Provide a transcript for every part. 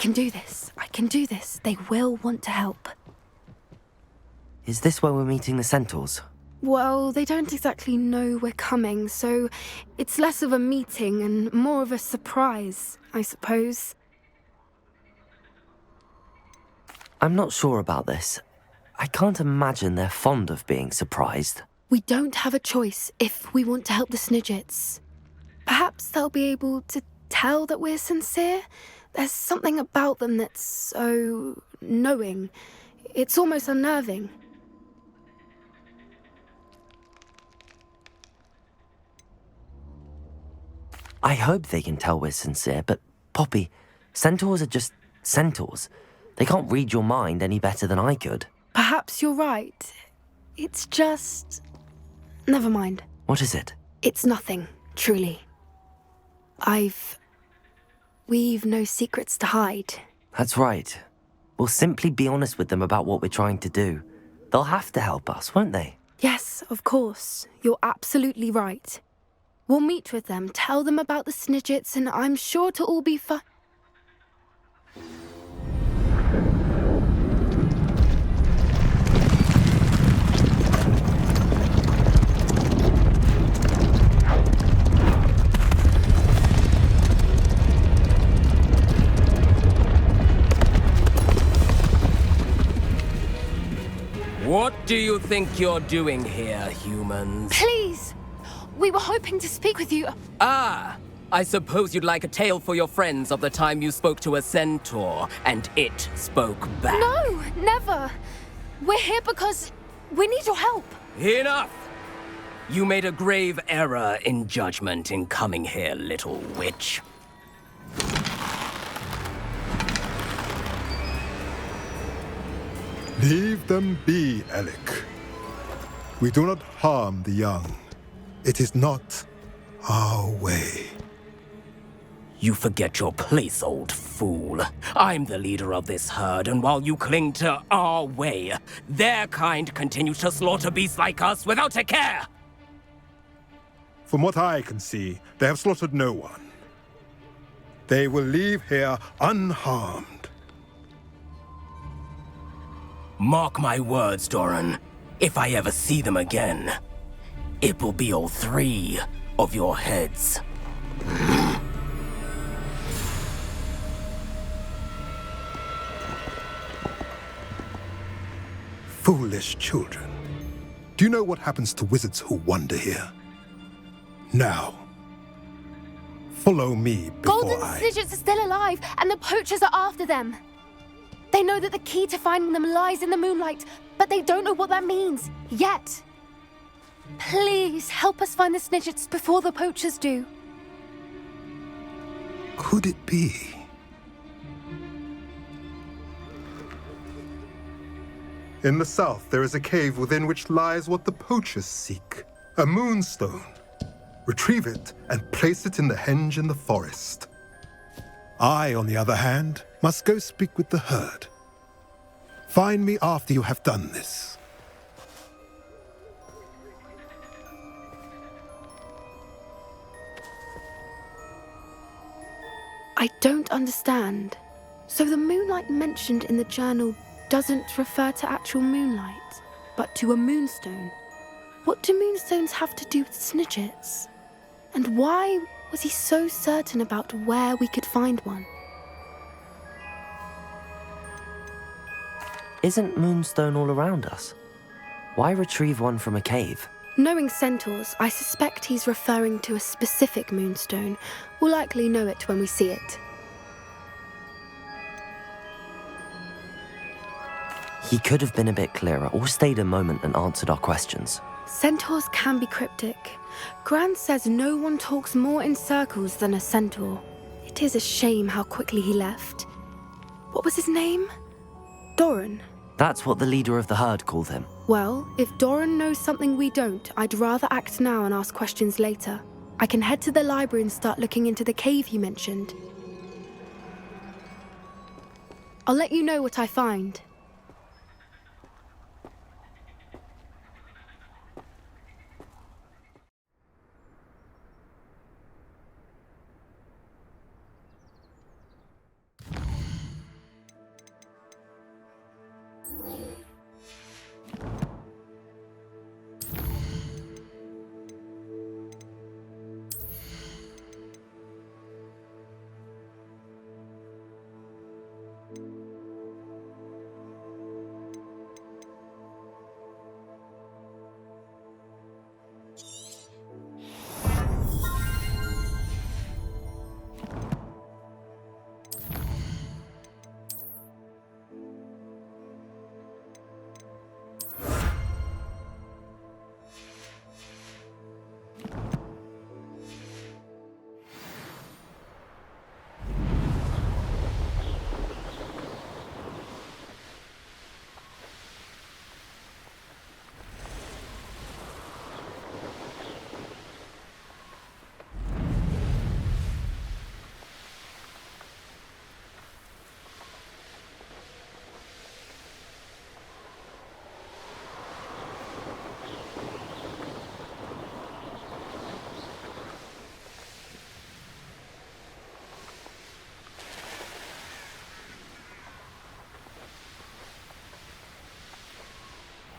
can do this. I can do this. They will want to help. Is this where we're meeting the Centaurs? Well, they don't exactly know we're coming, so it's less of a meeting and more of a surprise, I suppose. I'm not sure about this. I can't imagine they're fond of being surprised. We don't have a choice if we want to help the Snidgets. Perhaps they'll be able to tell that we're sincere. There's something about them that's so knowing. It's almost unnerving. I hope they can tell we're sincere, but Poppy, Centaurs are just Centaurs. They can't read your mind any better than I could. Perhaps you're right. It's just... Never mind. What is it? It's nothing, truly. We've no secrets to hide. That's right. We'll simply be honest with them about what we're trying to do. They'll have to help us, won't they? Yes, of course. You're absolutely right. We'll meet with them, tell them about the Snidgets, and I'm sure it'll all be fine. What do you think you're doing here, humans? Please! We were hoping to speak with you. Ah! I suppose you'd like a tale for your friends of the time you spoke to a centaur, and it spoke back. No, never! We're here because we need your help. Enough! You made a grave error in judgment in coming here, little witch. Leave them be, Alec. We do not harm the young. It is not our way. You forget your place, old fool. I'm the leader of this herd, and while you cling to our way, their kind continues to slaughter beasts like us without a care! From what I can see, they have slaughtered no one. They will leave here unharmed. Mark my words, Doran. If I ever see them again, it will be all 3 of your heads. Foolish children. Do you know what happens to wizards who wander here? Now, follow me before Golden Snidgets are still alive, and the poachers are after them. They know that the key to finding them lies in the moonlight, but they don't know what that means, yet. Please, help us find the Snidgets before the poachers do. Could it be? In the south, there is a cave within which lies what the poachers seek. A moonstone. Retrieve it and place it in the henge in the forest. I, on the other hand, must go speak with the herd. Find me after you have done this. I don't understand. So the moonlight mentioned in the journal doesn't refer to actual moonlight, but to a moonstone. What do moonstones have to do with Snidgets? And why was he so certain about where we could find one? Isn't Moonstone all around us? Why retrieve one from a cave? Knowing Centaurs, I suspect he's referring to a specific moonstone. We'll likely know it when we see it. He could have been a bit clearer, or stayed a moment and answered our questions. Centaurs can be cryptic. Gran says no one talks more in circles than a centaur. It is a shame how quickly he left. What was his name? Doran. That's what the leader of the herd called him. Well, if Doran knows something we don't, I'd rather act now and ask questions later. I can head to the library and start looking into the cave you mentioned. I'll let you know what I find.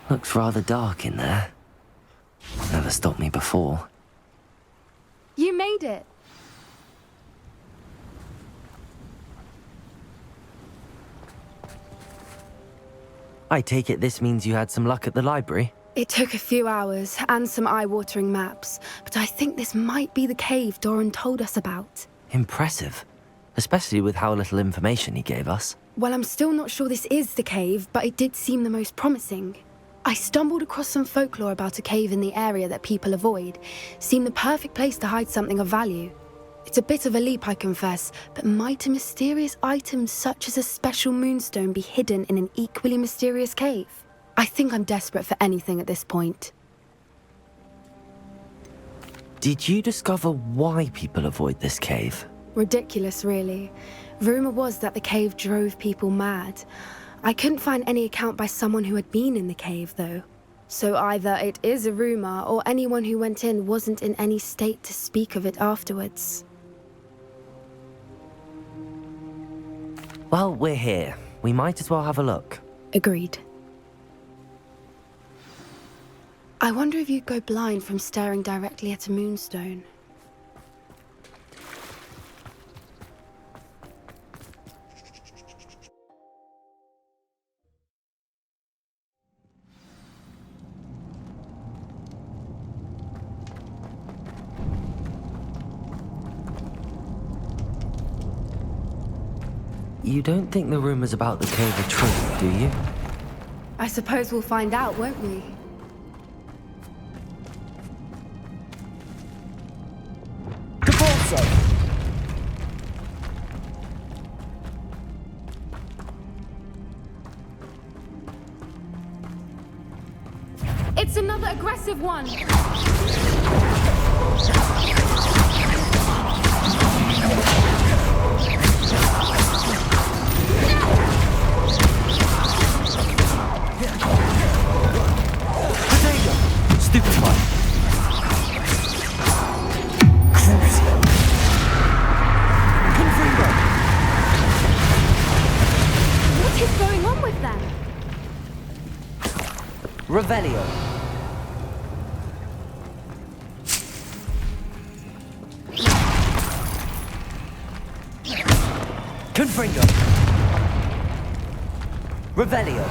Looks rather dark in there. Never stopped me before. You made it! I take it this means you had some luck at the library? It took a few hours and some eye-watering maps, but I think this might be the cave Doran told us about. Impressive. Especially with how little information he gave us. Well, I'm still not sure this is the cave, but it did seem the most promising. I stumbled across some folklore about a cave in the area that people avoid. Seemed the perfect place to hide something of value. It's a bit of a leap, I confess, but might a mysterious item such as a special moonstone be hidden in an equally mysterious cave? I think I'm desperate for anything at this point. Did you discover why people avoid this cave? Ridiculous, really. Rumor was that the cave drove people mad. I couldn't find any account by someone who had been in the cave, though. So either it is a rumor, or anyone who went in wasn't in any state to speak of it afterwards. Well, we're here. We might as well have a look. Agreed. I wonder if you'd go blind from staring directly at a moonstone. You don't think the rumors about the cave are true, do you? I suppose we'll find out, won't we? It's another aggressive one! Stupid one. What is going on with them? Revelio. Confringo. Revelio.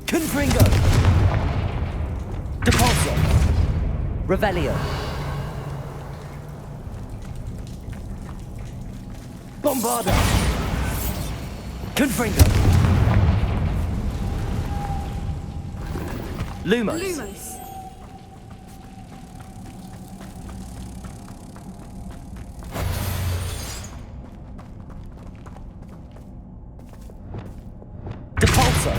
Confringo. Depulso. Revelio. Bombarda. Confringo. Lumos. Lumos. Depulso.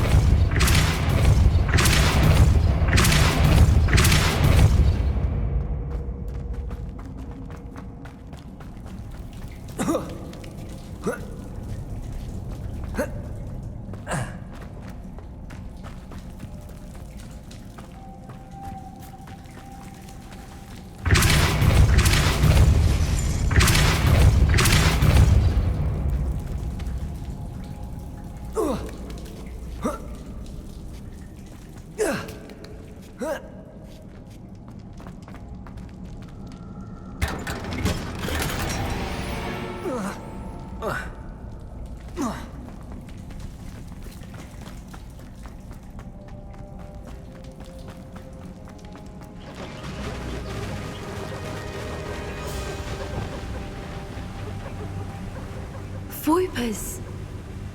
Fwoopers!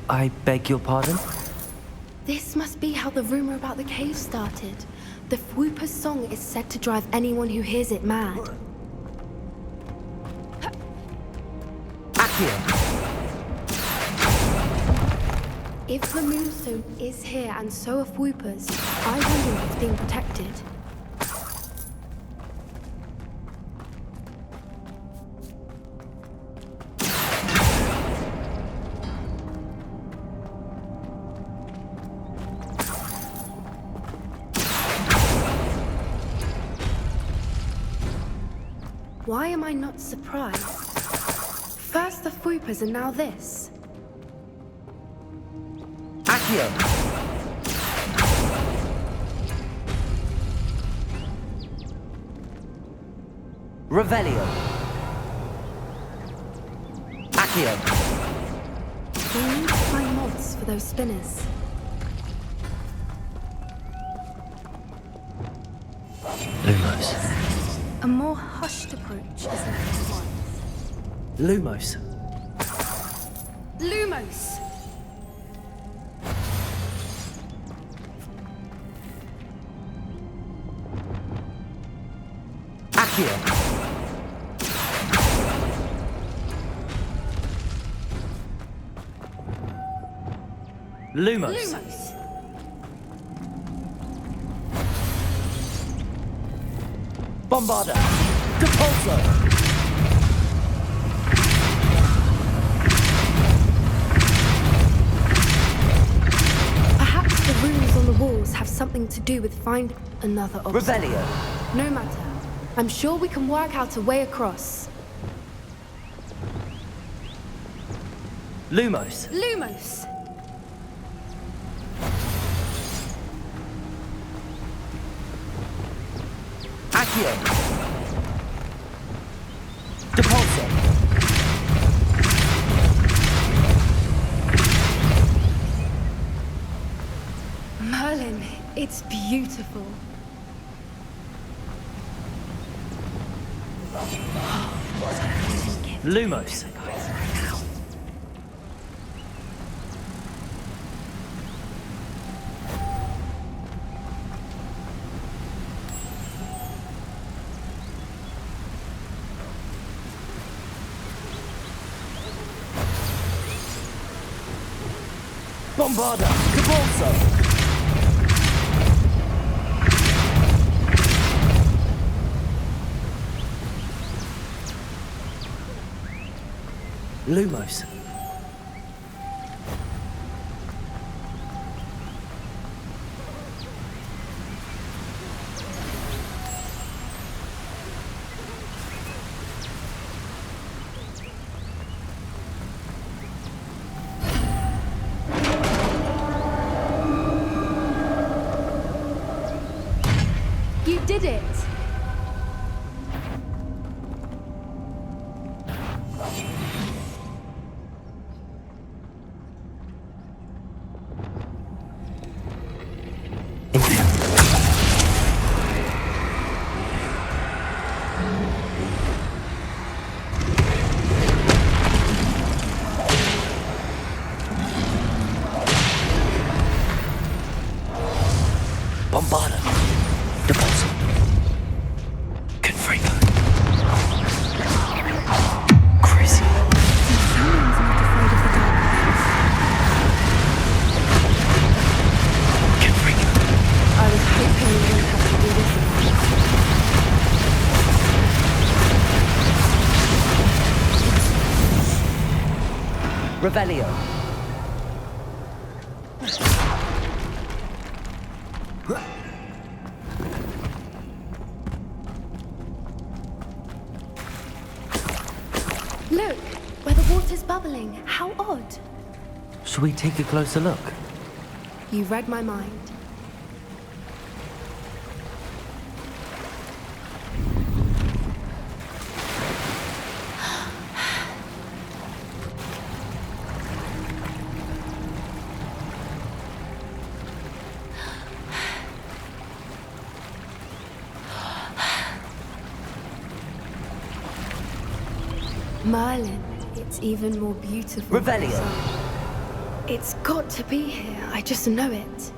I beg your pardon? This must be how the rumor about the cave started. The Fwooper's song is said to drive anyone who hears it mad. Accio! If the Moonstone is here and so are Fwoopers, I wonder if it's being protected. Why am I not surprised? First the Fwoopers and now this. Accio! Revelio! Accio! We need to find mods for those spinners. Lumos. A more hushed approach is next. Lumos. Lumos! Accio! Lumos. Lumos! Bombarda! Depulso! Perhaps the runes on the walls have something to do with find another obstacle. Revelio! No matter. I'm sure we can work out a way across. Lumos. Lumos! Accio! Depulso! Merlin, it's beautiful. Lumos. Bombarda! Depulso! Lumos. You did it! Bombarda! Depulso! Confringo! Crazy! Someone's not afraid of the dark. Confringo! I was hoping we wouldn't have to do this again. Revelio! Look, where the water's bubbling. How odd. Shall we take a closer look? You read my mind. Merlin, it's it's even more beautiful. Revelio. It's got to be here. I just know it.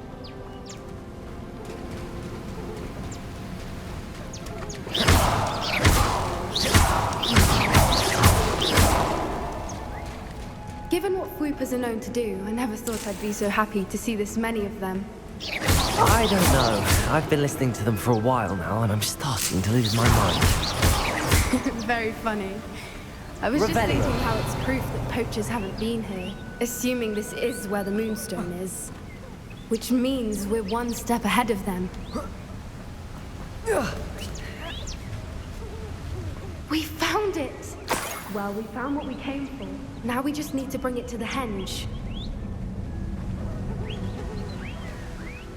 Given what Fwoopas are known to do, I never thought I'd be so happy to see this many of them. I don't know. I've been listening to them for a while now, and I'm starting to lose my mind. Very funny. I was just thinking how it's proof that poachers haven't been here, assuming this is where the Moonstone is. Which means we're one step ahead of them. We found it! Well, we found what we came for. Now we just need to bring it to the henge.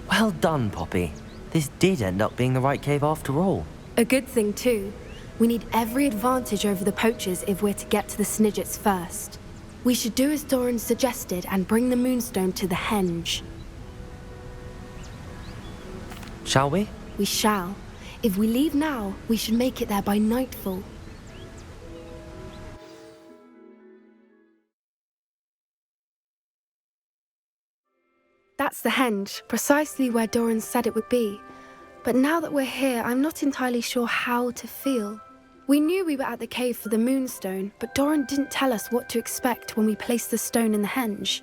Well done, Poppy. This did end up being the right cave after all. A good thing, too. We need every advantage over the poachers if we're to get to the Snidgets first. We should do as Doran suggested and bring the Moonstone to the henge. Shall we? We shall. If we leave now, we should make it there by nightfall. That's the henge, precisely where Doran said it would be. But now that we're here, I'm not entirely sure how to feel. We knew we were at the cave for the Moonstone, but Doran didn't tell us what to expect when we placed the stone in the henge.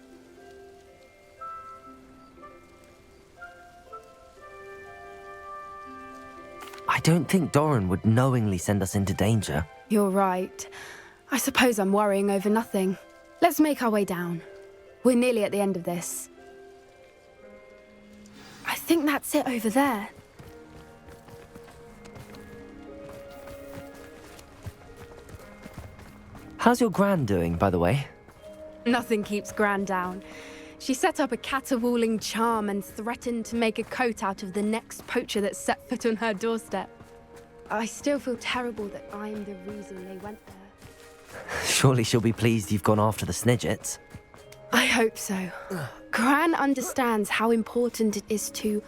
I don't think Doran would knowingly send us into danger. You're right. I suppose I'm worrying over nothing. Let's make our way down. We're nearly at the end of this. I think that's it over there. How's your Gran doing, by the way? Nothing keeps Gran down. She set up a caterwauling charm and threatened to make a coat out of the next poacher that set foot on her doorstep. I still feel terrible that I'm the reason they went there. Surely she'll be pleased you've gone after the Snidgets. I hope so. Gran understands how important it is to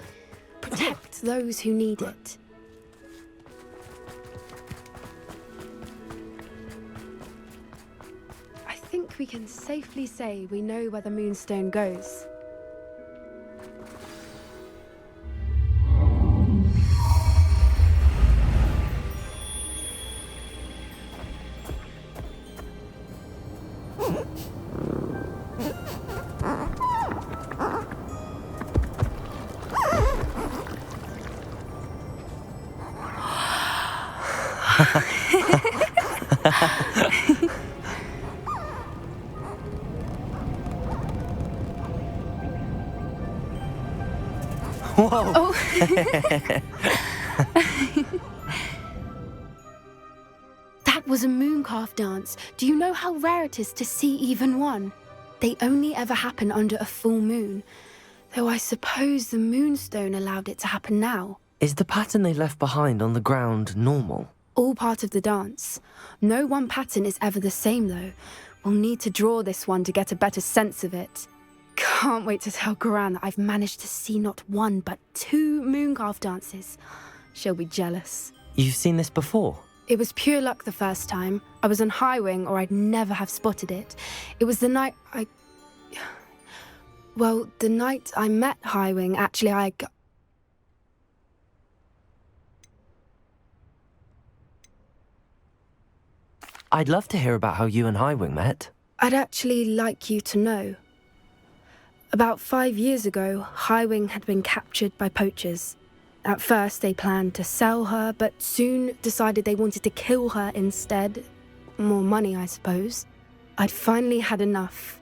protect those who need it. I think we can safely say we know where the Moonstone goes. Whoa! Oh. That was a mooncalf dance. Do you know how rare it is to see even one? They only ever happen under a full moon. Though I suppose the Moonstone allowed it to happen now. Is the pattern they left behind on the ground normal? All part of the dance. No one pattern is ever the same, though. We'll need to draw this one to get a better sense of it. Can't wait to tell Gran that I've managed to see not one, but 2 mooncalf dances. She'll be jealous. You've seen this before? It was pure luck the first time. I was on Highwing, or I'd never have spotted it. It was the night Well, the night I met Highwing, actually, I'd love to hear about how you and Highwing met. I'd actually like you to know. About 5 years ago, Highwing had been captured by poachers. At first, they planned to sell her, but soon decided they wanted to kill her instead. More money, I suppose. I'd finally had enough.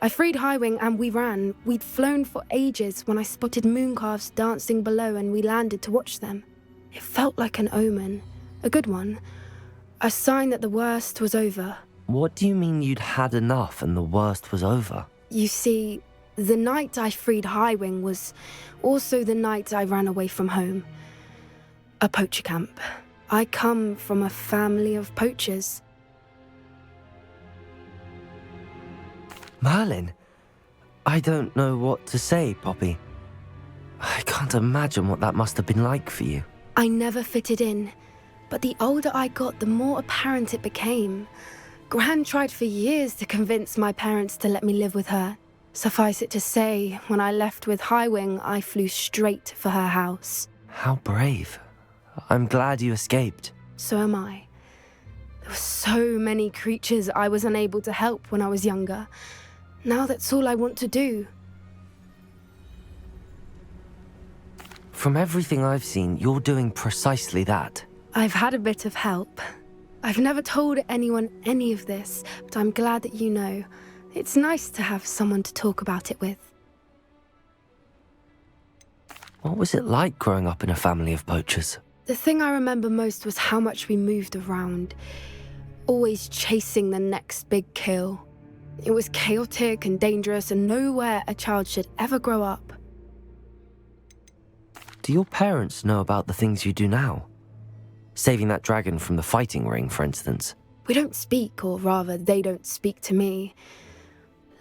I freed Highwing and we ran. We'd flown for ages when I spotted mooncalves dancing below and we landed to watch them. It felt like an omen. A good one. A sign that the worst was over. What do you mean you'd had enough and the worst was over? You see, the night I freed Highwing was also the night I ran away from home. A poacher camp. I come from a family of poachers. Merlin? I don't know what to say, Poppy. I can't imagine what that must have been like for you. I never fitted in, but the older I got, the more apparent it became. Gran tried for years to convince my parents to let me live with her. Suffice it to say, when I left with Highwing, I flew straight for her house. How brave. I'm glad you escaped. So am I. There were so many creatures I was unable to help when I was younger. Now that's all I want to do. From everything I've seen, you're doing precisely that. I've had a bit of help. I've never told anyone any of this, but I'm glad that you know. It's nice to have someone to talk about it with. What was it like growing up in a family of poachers? The thing I remember most was how much we moved around, always chasing the next big kill. It was chaotic and dangerous and nowhere a child should ever grow up. Do your parents know about the things you do now? Saving that dragon from the fighting ring, for instance. We don't speak, or rather, they don't speak to me.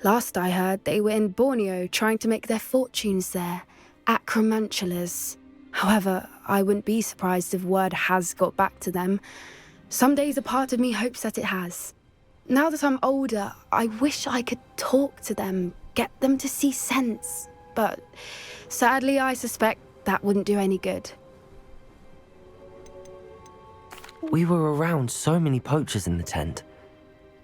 Last I heard, they were in Borneo trying to make their fortunes there, acromantulas. However, I wouldn't be surprised if word has got back to them. Some days a part of me hopes that it has. Now that I'm older, I wish I could talk to them, get them to see sense. But sadly, I suspect that wouldn't do any good. We were around so many poachers in the tent.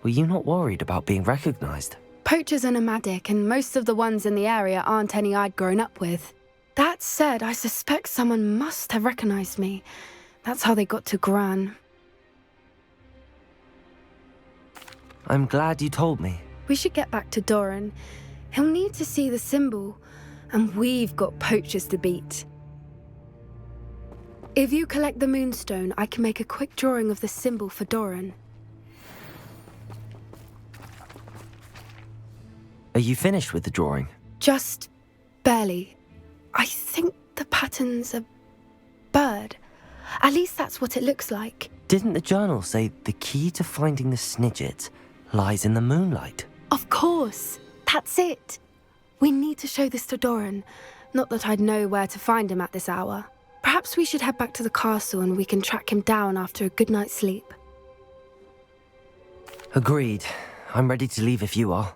Were you not worried about being recognized? Poachers are nomadic, and most of the ones in the area aren't any I'd grown up with. That said, I suspect someone must have recognized me. That's how they got to Gran. I'm glad you told me. We should get back to Doran. He'll need to see the symbol, and we've got poachers to beat. If you collect the moonstone, I can make a quick drawing of the symbol for Doran. Are you finished with the drawing? Just barely. I think the pattern's a bird. At least that's what it looks like. Didn't the journal say the key to finding the Snidget lies in the moonlight? Of course. That's it. We need to show this to Doran. Not that I'd know where to find him at this hour. Perhaps we should head back to the castle and we can track him down after a good night's sleep. Agreed. I'm ready to leave if you are.